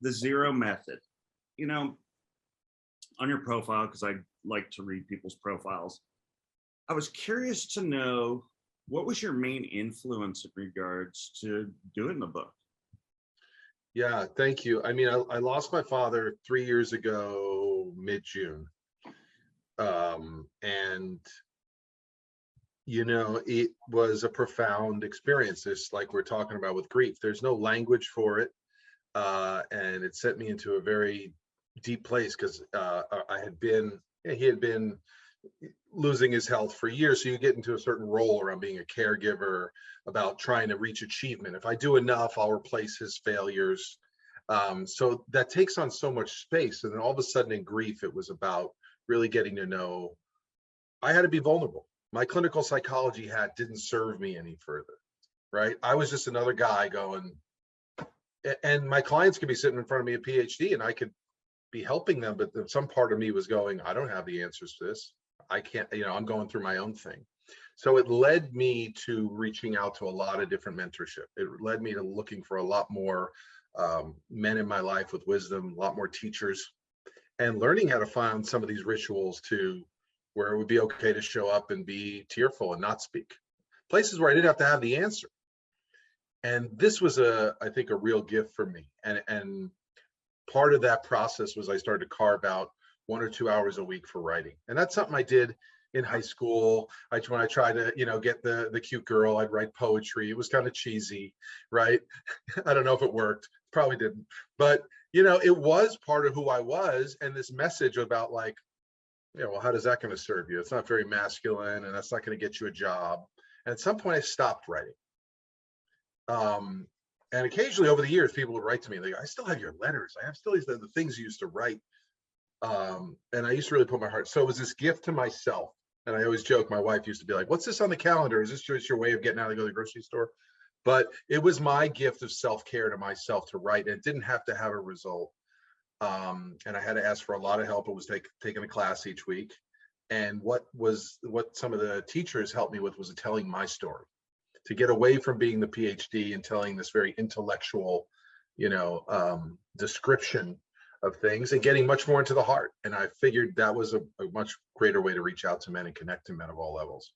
the zero method. You know, on your profile, because I like to read people's profiles, I was curious to know what was your main influence in regards to doing the book? Yeah, thank you. I mean, I lost my father 3 years ago, mid-June. And it was a profound experience. It's like we're talking about with grief. There's no language for it. And it sent me into a very deep place because he had been losing his health for years. So you get into a certain role around being a caregiver, about trying to reach achievement. If I do enough, I'll replace his failures. So that takes on so much space. And then all of a sudden in grief, it was about really getting to know I had to be vulnerable. My clinical psychology hat didn't serve me any further, right? I was just another guy going, and my clients could be sitting in front of me a PhD and I could be helping them, but some part of me was going, I don't have the answers to this. I can't, I'm going through my own thing. So it led me to reaching out to a lot of different mentorship. It led me to looking for a lot more men in my life with wisdom, a lot more teachers, and learning how to find some of these rituals to where it would be okay to show up and be tearful and not speak. Places where I didn't have to have the answer. And this was I think a real gift for me. And part of that process was I started to carve out 1 or 2 hours a week for writing. And that's something I did in high school. When I tried to, get the cute girl, I'd write poetry. It was kind of cheesy, right? I don't know if it worked, probably didn't. But, it was part of who I was. And this message about like, well, how is that going to serve you? It's not very masculine and that's not going to get you a job. And at some point I stopped writing. And occasionally over the years, people would write to me, they go, I still have your letters. I have still the things you used to write. And I used to really put my heart. So it was this gift to myself. And I always joke, my wife used to be like, what's this on the calendar? Is this just your way of getting out to go to the grocery store? But it was my gift of self-care to myself to write. And it didn't have to have a result. And I had to ask for a lot of help. It was taking a class each week. And what some of the teachers helped me with was telling my story, to get away from being the PhD and telling this very intellectual, description of things and getting much more into the heart. And I figured that was a much greater way to reach out to men and connect to men of all levels.